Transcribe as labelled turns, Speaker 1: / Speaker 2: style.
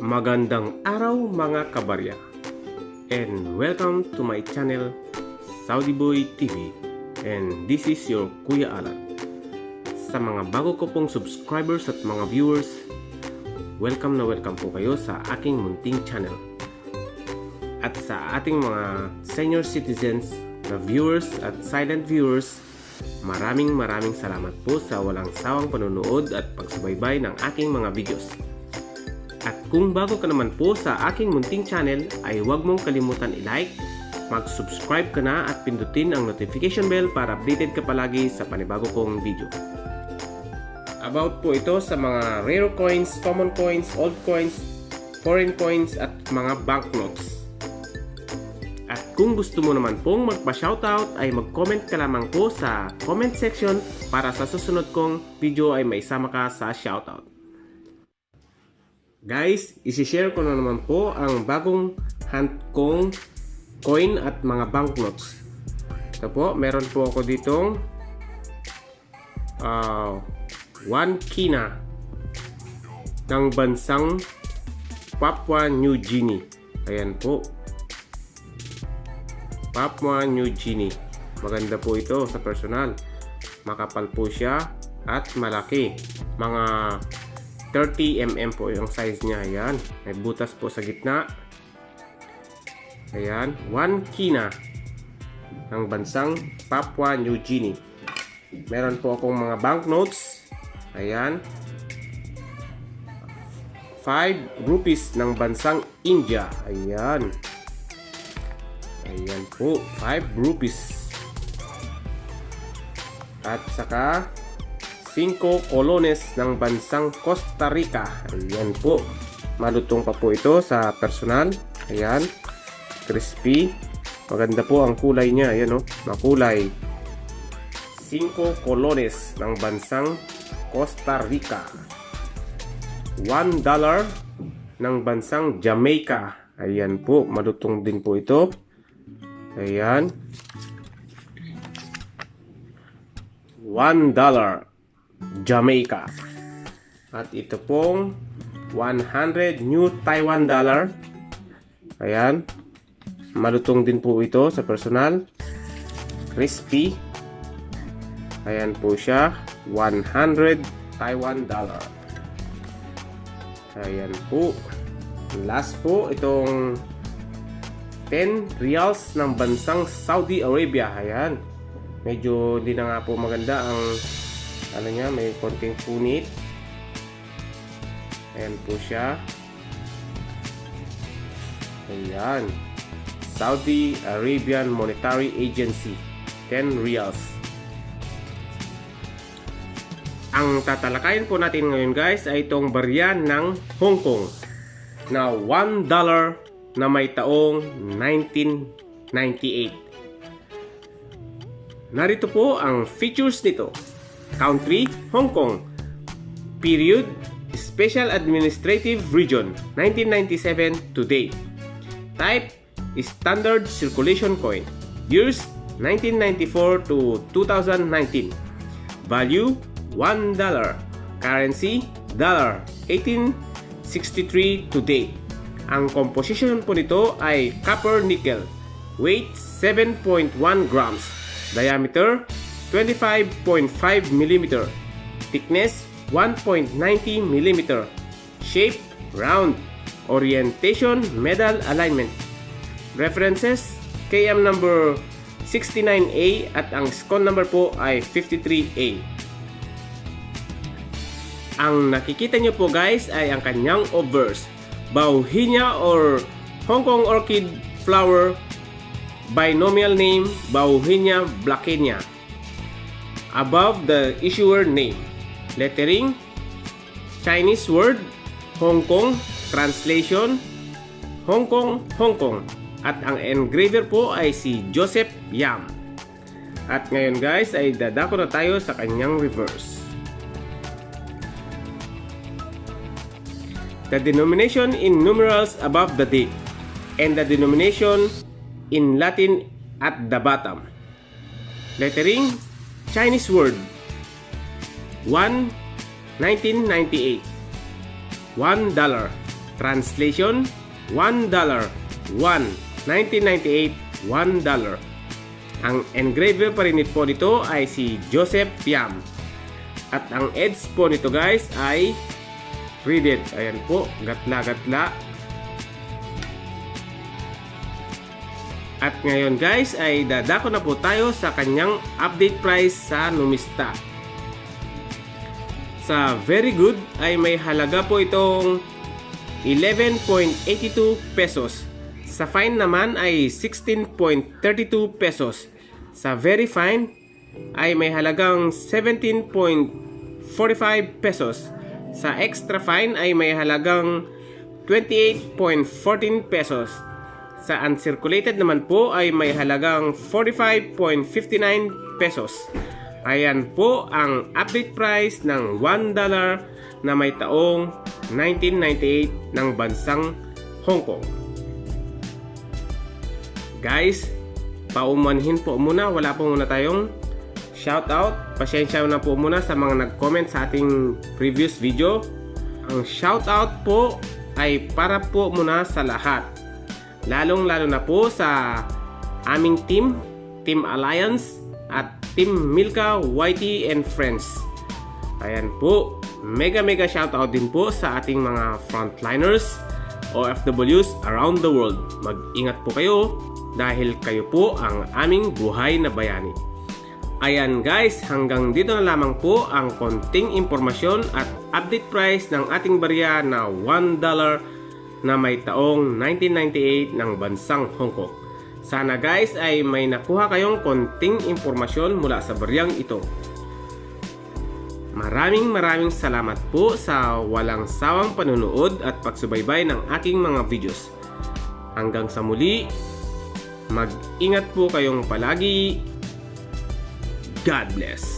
Speaker 1: Magandang araw mga kabarya, and welcome to my channel Saudi Boy TV, and this is your Kuya Alan. Sa mga bago ko pong subscribers at mga viewers, welcome na welcome po kayo sa aking munting channel. At sa ating mga senior citizens na viewers at silent viewers, maraming salamat po sa walang sawang panonood at pagsubaybay ng aking mga videos. At kung bago ka naman po sa aking munting channel, ay huwag mong kalimutan i-like, mag-subscribe ka na at pindutin ang notification bell para updated ka palagi sa panibago kong video. About po ito sa mga rare coins, common coins, old coins, foreign coins at mga banknotes. At kung gusto mo naman pong magpa-shoutout ay mag-comment ka lamang po sa comment section para sa susunod kong video ay may sama ka sa shoutout. Guys, isi-share ko na naman po ang bagong hunt kong coin at mga banknotes. Ito po, meron po ako ditong 1 kina ng bansang Papua New Guinea. Ayan po, Papua New Guinea. Maganda po ito sa personal. Makapal po siya at malaki. Mga 30mm po yung size niya. Ayan, may butas po sa gitna. Ayan, 1 kina ng bansang Papua New Guinea. Meron po akong mga banknotes. Ayan, 5 rupees ng bansang India. Ayan, ayan po, 5 rupees. At saka 5 colones ng bansang Costa Rica. Ayan po, malutong pa po ito sa personal. Ayan, crispy. Maganda po ang kulay niya. Ayan o, makulay. 5 colones ng bansang Costa Rica. $1 ng bansang Jamaica. Ayan po, malutong din po ito. Ayan, $1 Jamaica. At ito pong 100 New Taiwan dollar. Ayan, malutong din po ito sa personal. Crispy. Ayan po siya, 100 Taiwan dollar. Ayan po. Last po, itong 10 reals ng bansang Saudi Arabia. Ayan, medyo di na nga po maganda ang ano niya, may konting punit. Ayan po siya. Ayan, Saudi Arabian Monetary Agency, 10 reals. Ang tatalakayin po natin ngayon guys ay itong barya ng Hong Kong na $1 na may taong 1998. Narito po ang features nito. Country, Hong Kong. Period, Special Administrative Region, 1997 to date. Type, Standard Circulation Coin. Years, 1994 to 2019. Value, $1. Currency, dollar, 1863 to date. Ang composition po nito ay copper nickel. Weight, 7.1 grams. Diameter, 25.5 mm. Thickness, 1.90 mm. Shape, round. Orientation, medal alignment. References, KM number 69A at ang SCON number po ay 53A. Ang nakikita nyo po guys ay ang kanyang obverse. Bauhinia or Hong Kong Orchid Flower, binomial name Bauhinia blackennia. Above the issuer name, lettering, Chinese word, Hong Kong, translation, Hong Kong, Hong Kong. At ang engraver po ay si Joseph Yam. At ngayon guys ay dadako na tayo sa kanyang reverse. The denomination in numerals above the date and the denomination in Latin at the bottom. Lettering, Chinese word, 1, 1998. $1. Translation, $1. 1998, $1. Ang engraver pa rin po nito ay si Joseph Piam. At ang edge po nito guys ay threaded. Ayan po, gatla-gatla. At ngayon guys ay dadako na po tayo sa kanyang update price sa Numista. Sa Very Good ay may halaga po itong 11.82 pesos. Sa Fine naman ay 16.32 pesos. Sa Very Fine ay may halagang 17.45 pesos. Sa Extra Fine ay may halagang 28.14 pesos. Sa Uncirculated naman po ay may halagang 45.59 pesos. Ayan po ang update price ng $1 na may taong 1998 ng bansang Hong Kong. Guys, paumanhin po muna. Wala po muna tayong shoutout. Pasensya na po muna sa mga nag-comment sa ating previous video. Ang shoutout po ay para po muna sa lahat. Lalong-lalo na po sa aming team, Team Alliance at Team Milka, YT and Friends. Ayan po, mega shoutout din po sa ating mga frontliners, OFWs around the world. Mag-ingat po kayo dahil kayo po ang aming buhay na bayani. Ayan guys, hanggang dito na lamang po ang konting impormasyon at update price ng ating barya na $1 na may taong 1998 ng bansang Hong Kong. Sana guys ay may nakuha kayong konting impormasyon mula sa baryang ito. Maraming salamat po sa walang sawang panunood at pagsubaybay ng aking mga videos. Hanggang sa muli, mag-ingat po kayong palagi. God bless.